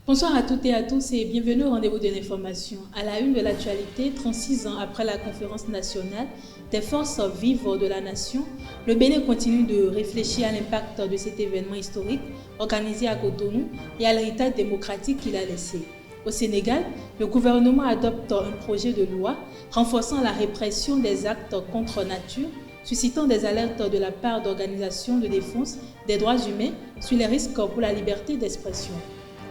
Bonsoir à toutes et à tous et bienvenue au rendez-vous de l'information. À la une de l'actualité, 36 ans après la conférence nationale des forces vives de la nation, le Bénin continue de réfléchir à l'impact de cet événement historique organisé à Cotonou et à l'héritage démocratique qu'il a laissé. Au Sénégal, le gouvernement adopte un projet de loi renforçant la répression des actes contre nature, suscitant des alertes de la part d'organisations de défense des droits humains sur les risques pour la liberté d'expression.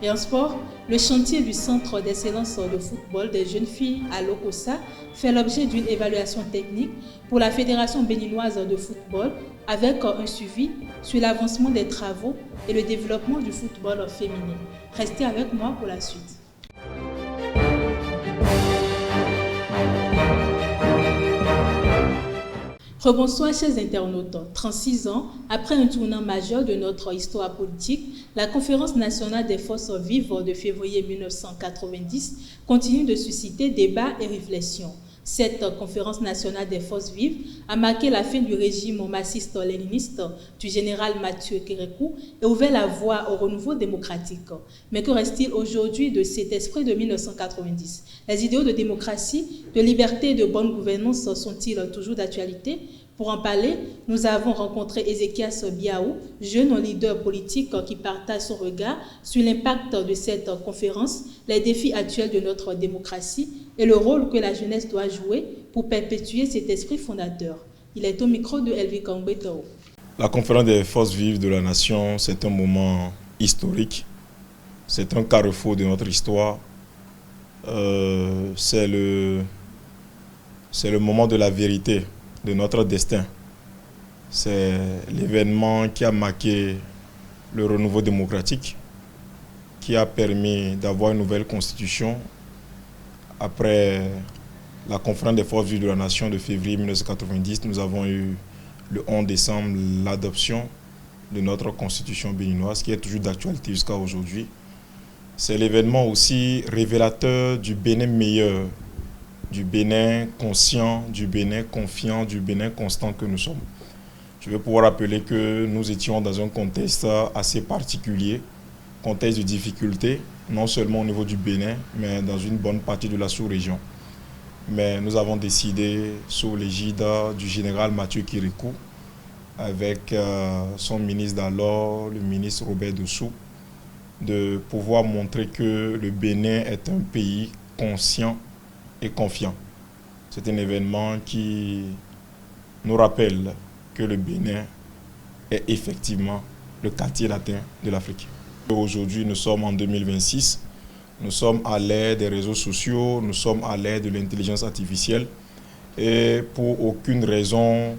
Et en sport, le chantier du Centre d'excellence de football des jeunes filles à Lokossa fait l'objet d'une évaluation technique pour la Fédération béninoise de football avec un suivi sur l'avancement des travaux et le développement du football féminin. Restez avec moi pour la suite. Rebonsoir chers internautes, 36 ans après un tournant majeur de notre histoire politique, la Conférence nationale des forces vives de février 1990 continue de susciter débats et réflexions. Cette conférence nationale des forces vives a marqué la fin du régime marxiste-léniniste du général Mathieu Kérékou et ouvert la voie au renouveau démocratique. Mais que reste-t-il aujourd'hui de cet esprit de 1990? Les idéaux de démocratie, de liberté et de bonne gouvernance sont-ils toujours d'actualité? Pour en parler, nous avons rencontré Ezekias Biaou, jeune leader politique qui partage son regard sur l'impact de cette conférence, les défis actuels de notre démocratie et le rôle que la jeunesse doit jouer pour perpétuer cet esprit fondateur. Il est au micro de Elvi Kambetao. La conférence des forces vives de la nation, c'est un moment historique, c'est un carrefour de notre histoire, c'est le moment de la vérité, de notre destin. C'est l'événement qui a marqué le renouveau démocratique, qui a permis d'avoir une nouvelle constitution après la conférence des forces vives de la nation de février 1990. Nous avons eu le 11 décembre l'adoption de notre constitution béninoise qui est toujours d'actualité jusqu'à aujourd'hui. C'est l'événement aussi révélateur du Bénin meilleur, du Bénin conscient, du Bénin confiant, du Bénin constant que nous sommes. Je vais pouvoir rappeler que nous étions dans un contexte assez particulier, contexte de difficulté, non seulement au niveau du Bénin, mais dans une bonne partie de la sous-région. Mais nous avons décidé, sous l'égide du général Mathieu Kérékou, avec son ministre d'alors, le ministre Robert Dossou, de pouvoir montrer que le Bénin est un pays conscient et confiant. C'est un événement qui nous rappelle que le Bénin est effectivement le quartier latin de l'Afrique. Aujourd'hui, nous sommes en 2026, nous sommes à l'ère des réseaux sociaux, nous sommes à l'ère de l'intelligence artificielle et pour aucune raison,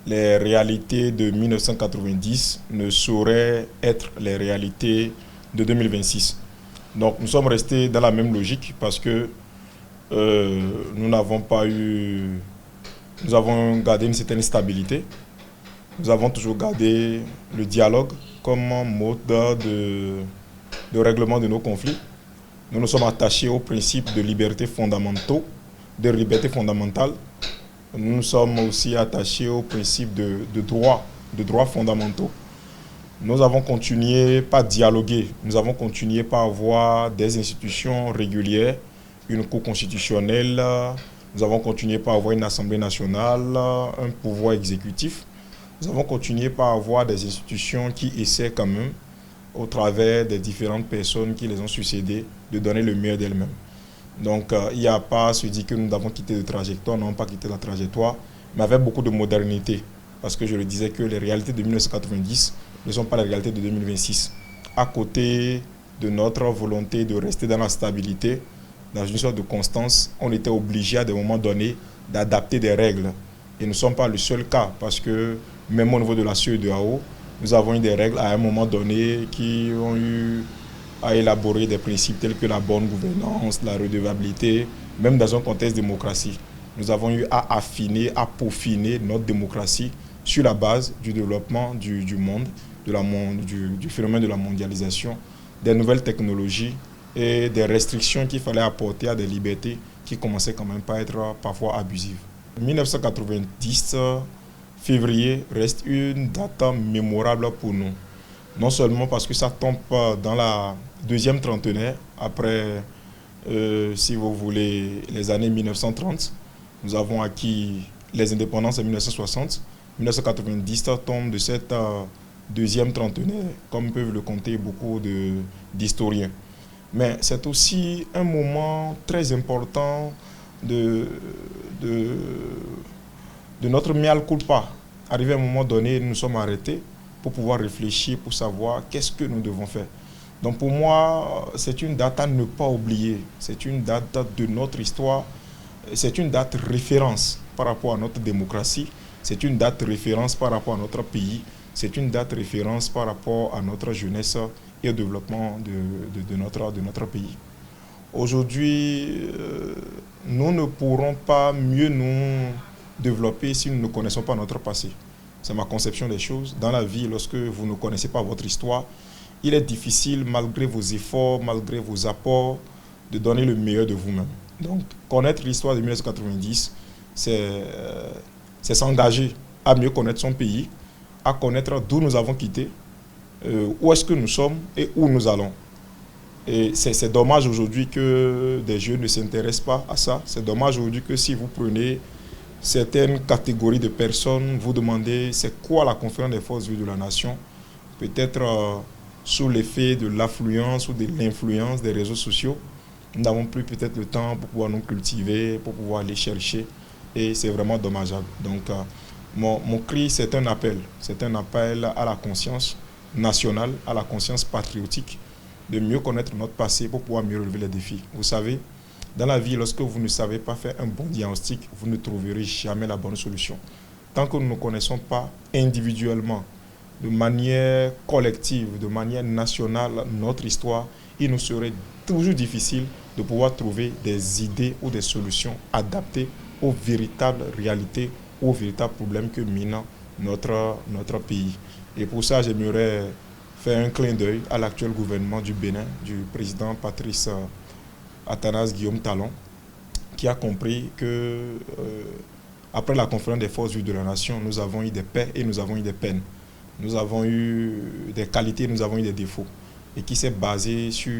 les réalités de 1990 ne sauraient être les réalités de 2026. Donc nous sommes restés dans la même logique parce que nous avons gardé une certaine stabilité. Nous avons toujours gardé le dialogue comme mode de règlement de nos conflits. Nous nous sommes attachés aux principes de liberté fondamentaux, de liberté fondamentale. Nous nous sommes aussi attachés aux principes de droits fondamentaux. Nous avons continué par dialoguer, nous avons continué par avoir des institutions régulières, une cour constitutionnelle, nous avons continué par avoir une assemblée nationale, un pouvoir exécutif. Nous avons continué par avoir des institutions qui essaient quand même, au travers des différentes personnes qui les ont succédées, de donner le meilleur d'elles-mêmes. Donc il n'y a pas à se dire que nous avons quitté de trajectoire, nous n'avons pas quitté la trajectoire, mais avec beaucoup de modernité. Parce que je le disais que les réalités de 1990 ne sont pas les réalités de 2026. À côté de notre volonté de rester dans la stabilité, dans une sorte de constance, on était obligé à des moments donnés d'adapter des règles. Et nous ne sommes pas le seul cas, parce que même au niveau de la CEDEAO, nous avons eu des règles à un moment donné qui ont eu à élaborer des principes tels que la bonne gouvernance, la redevabilité, même dans un contexte de démocratie. Nous avons eu à affiner, à peaufiner notre démocratie sur la base du développement du monde, du phénomène de la mondialisation, des nouvelles technologies et des restrictions qu'il fallait apporter à des libertés qui commençaient quand même pas être parfois abusives. 1990, février, reste une date mémorable pour nous. Non seulement parce que ça tombe dans la deuxième trentenaire, après, si vous voulez, les années 1930. Nous avons acquis les indépendances en 1960. 1990 tombe de cette deuxième trentenaire, comme peuvent le compter beaucoup d'historiens. Mais c'est aussi un moment très important de notre mea culpa. Arrivé à un moment donné, nous nous sommes arrêtés pour pouvoir réfléchir, pour savoir qu'est-ce que nous devons faire. Donc pour moi, c'est une date à ne pas oublier. C'est une date de notre histoire. C'est une date référence par rapport à notre démocratie. C'est une date référence par rapport à notre pays. C'est une date référence par rapport à notre jeunesse et au développement de notre pays. Aujourd'hui, nous ne pourrons pas mieux nous développer si nous ne connaissons pas notre passé. C'est ma conception des choses. Dans la vie, lorsque vous ne connaissez pas votre histoire, il est difficile, malgré vos efforts, malgré vos apports, de donner le meilleur de vous-même. Donc, connaître l'histoire de 1990, c'est s'engager à mieux connaître son pays, à connaître d'où nous avons quitté, où est-ce que nous sommes et où nous allons. Et c'est dommage aujourd'hui que des jeunes ne s'intéressent pas à ça. C'est dommage aujourd'hui que si vous prenez certaines catégories de personnes, vous demandez c'est quoi la conférence des forces vives de la nation, peut-être sous l'effet de l'affluence ou de l'influence des réseaux sociaux, nous n'avons plus peut-être le temps pour pouvoir nous cultiver, pour pouvoir aller chercher, et c'est vraiment dommageable. Donc mon cri, c'est un appel à la conscience nationale, à la conscience patriotique, de mieux connaître notre passé pour pouvoir mieux relever les défis. Vous savez, dans la vie, lorsque vous ne savez pas faire un bon diagnostic, vous ne trouverez jamais la bonne solution. Tant que nous ne connaissons pas individuellement, de manière collective, de manière nationale, notre histoire, il nous serait toujours difficile de pouvoir trouver des idées ou des solutions adaptées aux véritables réalités, aux véritables problèmes que mine notre pays. Et pour ça, j'aimerais faire un clin d'œil à l'actuel gouvernement du Bénin, du président Patrice Athanase Guillaume Talon, qui a compris que après la conférence des forces vives de la nation, nous avons eu des paix et nous avons eu des peines. Nous avons eu des qualités, nous avons eu des défauts. Et qui s'est basé sur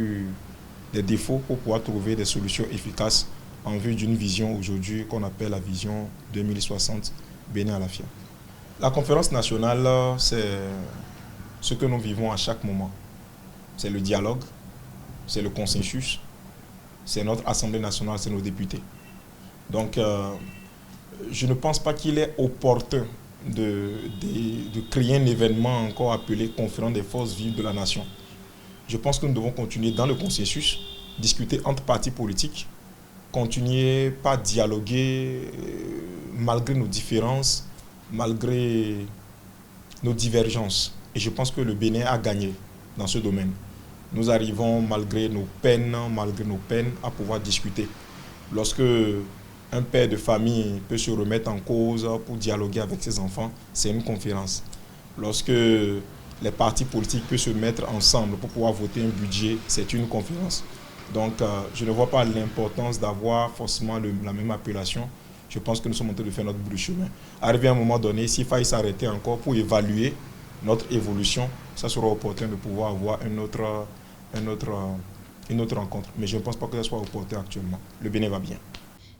des défauts pour pouvoir trouver des solutions efficaces en vue d'une vision aujourd'hui qu'on appelle la vision 2060 Bénin à la FIA. La conférence nationale, c'est ce que nous vivons à chaque moment. C'est le dialogue, c'est le consensus, c'est notre Assemblée nationale, c'est nos députés. Donc, je ne pense pas qu'il est opportun de créer un événement encore appelé conférence des forces vives de la nation. Je pense que nous devons continuer dans le consensus, discuter entre partis politiques, continuer par dialoguer malgré nos différences, malgré nos divergences. Et je pense que le Bénin a gagné dans ce domaine. Nous arrivons malgré nos peines, à pouvoir discuter. Lorsque un père de famille peut se remettre en cause pour dialoguer avec ses enfants, c'est une conférence. Lorsque les partis politiques peuvent se mettre ensemble pour pouvoir voter un budget, c'est une conférence. Donc, je ne vois pas l'importance d'avoir forcément la même appellation. Je pense que nous sommes en train de faire notre bout de chemin. Arrivé à un moment donné, s'il faille s'arrêter encore pour évaluer notre évolution, ça sera opportun de pouvoir avoir une autre rencontre. Mais je ne pense pas que ça soit opportun actuellement. Le Bénin va bien.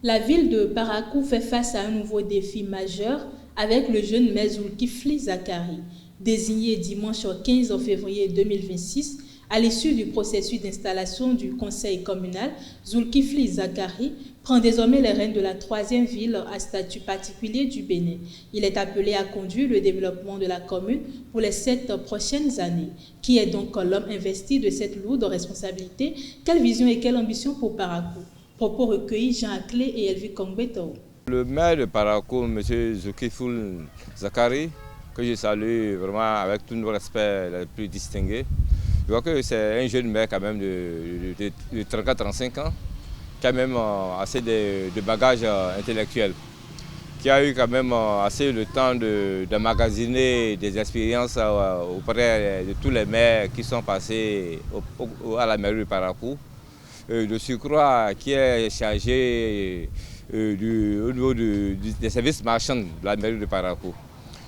La ville de Parakou fait face à un nouveau défi majeur avec le jeune maire Zulkifli Zakari, désigné dimanche 15 février 2026. À l'issue du processus d'installation du conseil communal, Zulkifli Zakari prend désormais les rênes de la troisième ville à statut particulier du Bénin. Il est appelé à conduire le développement de la commune pour les 7 prochaines années. Qui est donc l'homme investi de cette lourde responsabilité? Quelle vision et quelle ambition pour Parakou? Propos recueillis Jean Aclé et Elvi Kongbeto. Le maire de Parakou, M. Zulkifli Zakari, que je salue vraiment avec tout le respect le plus distingué. Je vois que c'est un jeune maire quand même de 34-35 ans, qui a même assez de bagages intellectuels, qui a eu quand même assez le temps d'emmagasiner des expériences auprès de tous les maires qui sont passés à la mairie de Parakou. De surcroît, qui est chargé au niveau des services marchands de la mairie de Parakou.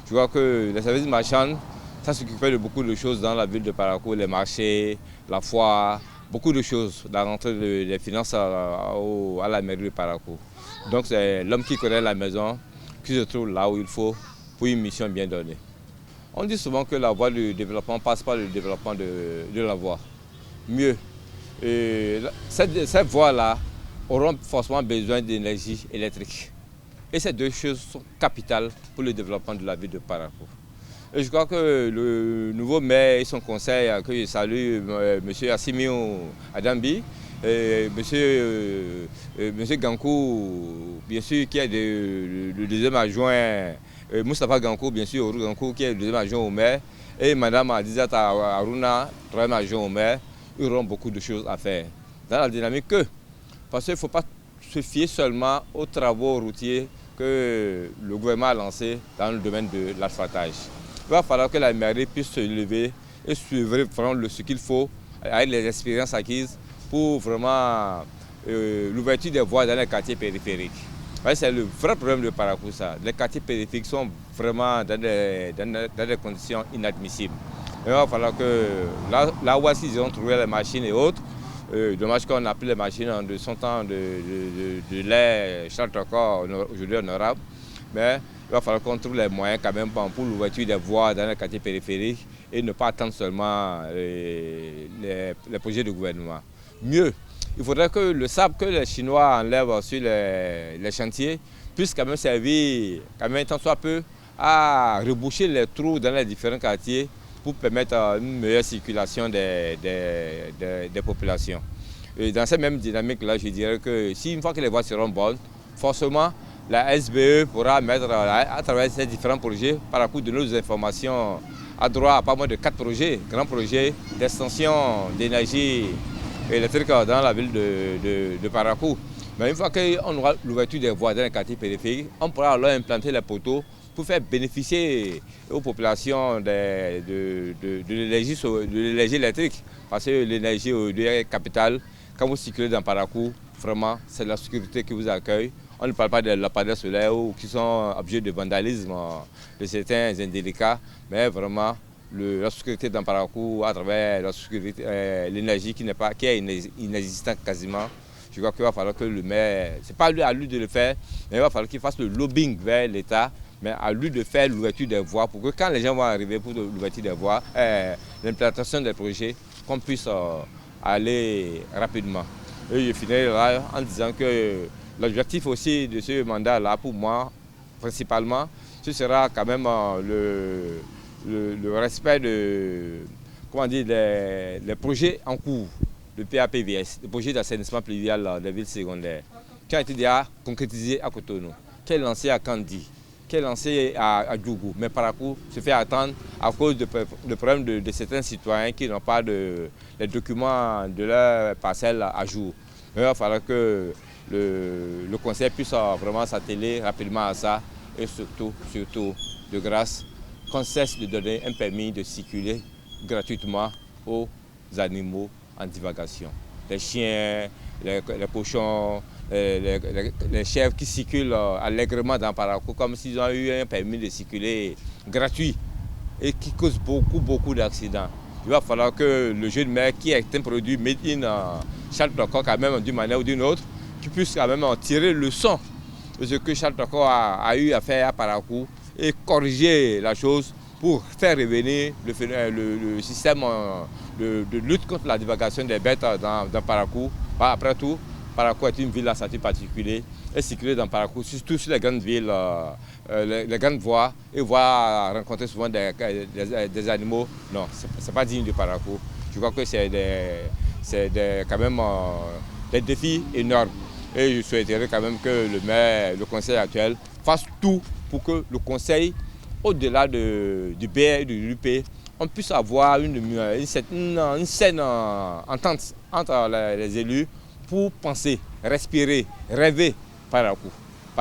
Je vois que les services marchands Ça s'occupait de beaucoup de choses dans la ville de Parakou, les marchés, la foire, beaucoup de choses, la rentrée des finances à la mairie de Parakou. Donc c'est l'homme qui connaît la maison, qui se trouve là où il faut pour une mission bien donnée. On dit souvent que la voie du développement passe par le développement de la voie. Mieux, cette voie-là auront forcément besoin d'énergie électrique. Et ces deux choses sont capitales pour le développement de la ville de Parakou. Et je crois que le nouveau maire et son conseil, que je salue, M. Assimiou Adambi, et M. Gankou, bien sûr, qui est le deuxième adjoint, Moustapha Gankou, bien sûr, Oru Gankou, qui est le deuxième adjoint au maire, et Mme Adizata Aruna, troisième adjoint au maire, ils auront beaucoup de choses à faire. Dans la dynamique parce qu'il ne faut pas se fier seulement aux travaux routiers que le gouvernement a lancés dans le domaine de l'asphaltage. Il va falloir que la mairie puisse se lever et suivre vraiment ce qu'il faut avec les expériences acquises pour vraiment l'ouverture des voies dans les quartiers périphériques. C'est le vrai problème de Parakou, ça. Les quartiers périphériques sont vraiment dans des conditions inadmissibles. Il va falloir que là où ils ont trouvé les machines et autres, dommage qu'on a pris les machines de son temps de lait Charles Tocor, aujourd'hui honorable, mais il va falloir qu'on trouve les moyens quand même pour l'ouverture des voies dans les quartiers périphériques et ne pas attendre seulement les projets du gouvernement. Mieux, il faudrait que le sable que les Chinois enlèvent sur les chantiers puisse quand même servir, quand même tant soit peu, à reboucher les trous dans les différents quartiers pour permettre une meilleure circulation des populations. Et dans cette même dynamique-là, je dirais que si une fois que les voies seront bonnes, forcément, la SBE pourra mettre à travers ces différents projets, par rapport de nos informations, à droit à pas moins de 4 projets, grands projets d'extension d'énergie électrique dans la ville de Parakou. Mais une fois qu'on aura l'ouverture des voies dans les quartiers périphériques, on pourra alors implanter les poteaux pour faire bénéficier aux populations de l'énergie électrique. Parce que l'énergie est capitale. Quand vous circulez dans Parakou, vraiment, c'est la sécurité qui vous accueille. On ne parle pas de lampadaires solaires qui sont objets de vandalisme de certains indélicats, mais vraiment la sécurité dans Parakou à travers l'énergie qui est inexistante quasiment. Je crois qu'il va falloir que le maire, ce n'est pas à lui de le faire, mais il va falloir qu'il fasse le lobbying vers l'État, mais à lui de faire l'ouverture des voies pour que quand les gens vont arriver pour l'ouverture des voies, l'implantation des projets, qu'on puisse aller rapidement. Et je finirai là en disant que l'objectif aussi de ce mandat-là, pour moi, principalement, ce sera quand même le respect des projets en cours, de PAPVS, le projet d'assainissement pluvial des villes secondaires, qui a été déjà concrétisé à Cotonou, qui est lancé à Kandi, qui est lancé à Djougou. Mais Parakou se fait attendre à cause de problèmes de certains citoyens qui n'ont pas les documents de leur parcelle à jour. Mais il va falloir que le conseil puisse vraiment s'atteler rapidement à ça et surtout, de grâce, qu'on cesse de donner un permis de circuler gratuitement aux animaux en divagation. Les chiens, les cochons, les chèvres qui circulent allègrement dans Parakou comme s'ils ont eu un permis de circuler gratuit et qui cause beaucoup d'accidents. Il va falloir que le jeune maire qui est un produit made in Charles Tocor quand même d'une manière ou d'une autre, qui puisse quand même en tirer le son de ce que Charles Tocor a eu à faire à Parakou et corriger la chose pour faire revenir le système de lutte contre la divagation des bêtes dans Parakou. Après tout, Parakou est une ville à statut particulier et circuler dans Parakou, surtout sur les grandes villes, les grandes voies, et rencontrer souvent des animaux. Non, ce n'est pas digne de Parakou. Je crois que c'est quand même des défis énormes. Et je souhaiterais quand même que le conseil actuel fasse tout pour que le conseil, au-delà du BR et de l'UP, on puisse avoir une saine entente entre les élus pour penser, respirer, rêver Parakou.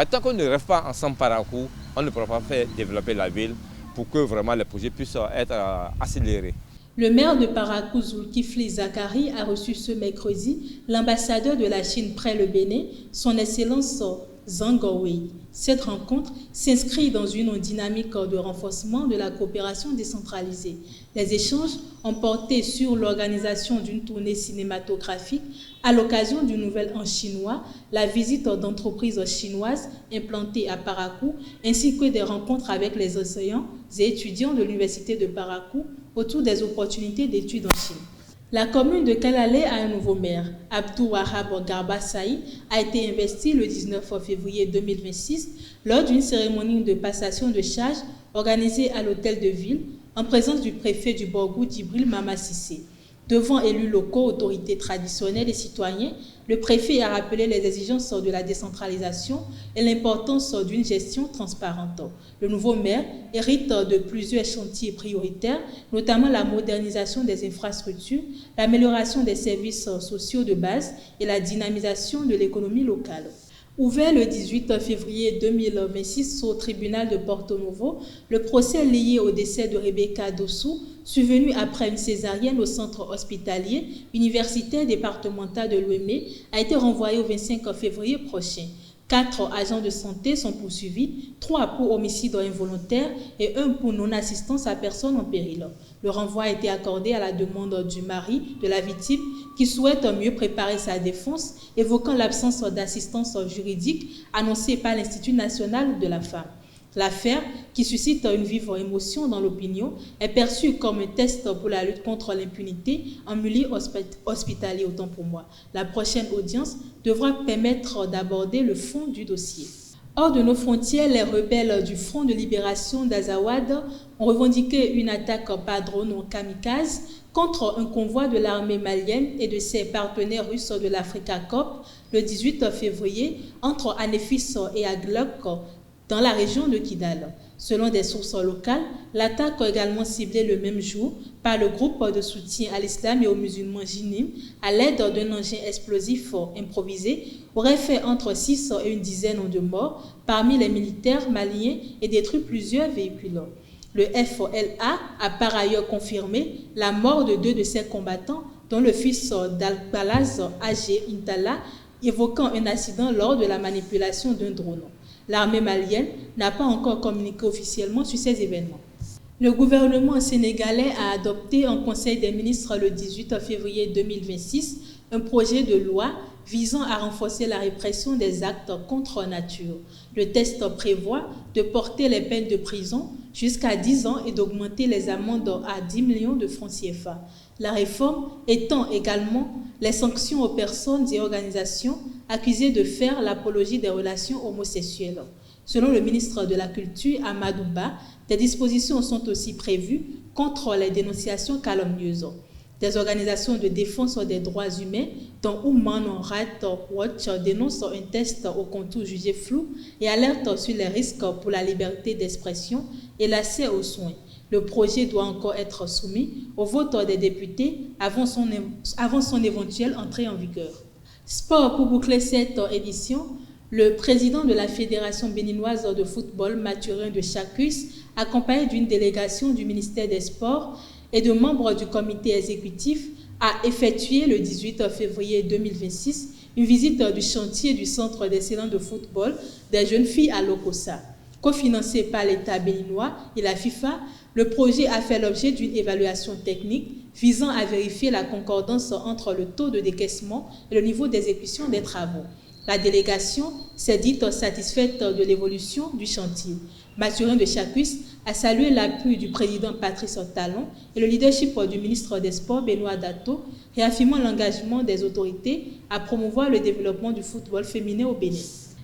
Tant qu'on ne rêve pas ensemble Parakou, on ne pourra pas faire développer la ville pour que vraiment les projets puissent être accélérés. Le maire de Parakou, Zulkifli Zakari, a reçu ce mercredi l'ambassadeur de la Chine près le Bénin, son Excellence Zhang Wei. Cette rencontre s'inscrit dans une dynamique de renforcement de la coopération décentralisée. Les échanges ont porté sur l'organisation d'une tournée cinématographique à l'occasion du Nouvel An chinois, la visite d'entreprises chinoises implantées à Parakou, ainsi que des rencontres avec les enseignants et étudiants de l'Université de Parakou autour des opportunités d'études en Chine. La commune de Kalalé a un nouveau maire. Abdou Wahab Garba Saï a été investi le 19 février 2026 lors d'une cérémonie de passation de charge organisée à l'hôtel de ville en présence du préfet du Borgou Djibril Mama Sissé. Devant élus locaux, autorités traditionnelles et citoyens, le préfet a rappelé les exigences de la décentralisation et l'importance d'une gestion transparente. Le nouveau maire hérite de plusieurs chantiers prioritaires, notamment la modernisation des infrastructures, l'amélioration des services sociaux de base et la dynamisation de l'économie locale. Ouvert le 18 février 2026 au tribunal de Porto Novo, le procès lié au décès de Rebecca Dossou, survenu après une césarienne au centre hospitalier universitaire départemental de Lomé, a été renvoyé au 25 février prochain. 4 agents de santé sont poursuivis, 3 pour homicide involontaire et 1 pour non-assistance à personne en péril. Le renvoi a été accordé à la demande du mari de la victime qui souhaite mieux préparer sa défense, évoquant l'absence d'assistance juridique annoncée par l'Institut national de la femme. L'affaire, qui suscite une vive émotion dans l'opinion, est perçue comme un test pour la lutte contre l'impunité en milieu hospitalier, autant pour moi. La prochaine audience devra permettre d'aborder le fond du dossier. Hors de nos frontières, les rebelles du Front de libération d'Azawad ont revendiqué une attaque par drone kamikaze contre un convoi de l'armée malienne et de ses partenaires russes de l'Africa Corps le 18 février entre Anefis et Aglok, dans la région de Kidal. Selon des sources locales, l'attaque également ciblée le même jour par le groupe de soutien à l'islam et aux musulmans Jinim à l'aide d'un engin explosif improvisé aurait fait entre 6 et une dizaine de morts parmi les militaires maliens et détruit plusieurs véhicules. Le FLA a par ailleurs confirmé la mort de 2 de ses combattants, dont le fils d'Al-Balaz Agé Intala, évoquant un accident lors de la manipulation d'un drone. L'armée malienne n'a pas encore communiqué officiellement sur ces événements. Le gouvernement sénégalais a adopté en Conseil des ministres le 18 février 2026 un projet de loi visant à renforcer la répression des actes contre nature. Le texte prévoit de porter les peines de prison jusqu'à 10 ans et d'augmenter les amendes à 10 millions de francs CFA. La réforme étend également les sanctions aux personnes et organisations accusées de faire l'apologie des relations homosexuelles. Selon le ministre de la Culture, Amadou Ba, des dispositions sont aussi prévues contre les dénonciations calomnieuses. Des organisations de défense des droits humains, dont Human Rights Watch, dénoncent un texte au contour jugé flou et alertent sur les risques pour la liberté d'expression et l'accès aux soins. Le projet doit encore être soumis au vote des députés avant son éventuelle entrée en vigueur. Sport, pour boucler cette édition, le président de la Fédération béninoise de football, Mathurin de Chacus, accompagné d'une délégation du ministère des Sports et de membres du comité exécutif, a effectué le 18 février 2026 une visite du chantier du Centre d'excellence de football des jeunes filles à Lokossa. Cofinancé par l'État béninois et la FIFA, le projet a fait l'objet d'une évaluation technique visant à vérifier la concordance entre le taux de décaissement et le niveau d'exécution des travaux. La délégation s'est dite satisfaite de l'évolution du chantier. Mathurin de Chacus a salué l'appui du président Patrice Talon et le leadership du ministre des Sports Benoît Dato, réaffirmant l'engagement des autorités à promouvoir le développement du football féminin au Bénin.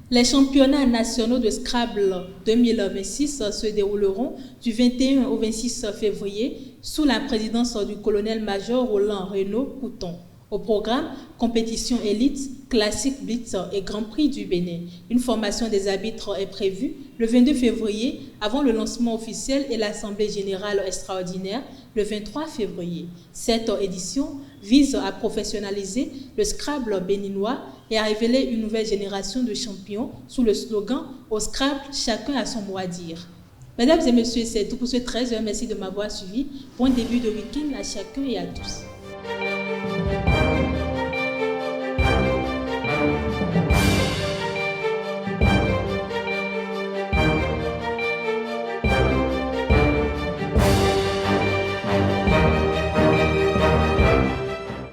Les championnats nationaux de Scrabble 2026 se dérouleront du 21 au 26 février sous la présidence du colonel-major Roland Renaud-Couton. Au programme, compétition élite, classique blitz et Grand Prix du Bénin. Une formation des arbitres est prévue le 22 février avant le lancement officiel et l'Assemblée générale extraordinaire le 23 février. Cette édition vise à professionnaliser le Scrabble béninois et à révéler une nouvelle génération de champions sous le slogan « Au Scrabble, chacun a son mot à dire ». Mesdames et messieurs, c'est tout pour ce 13h. Merci de m'avoir suivi. Bon début de week-end à chacun et à tous.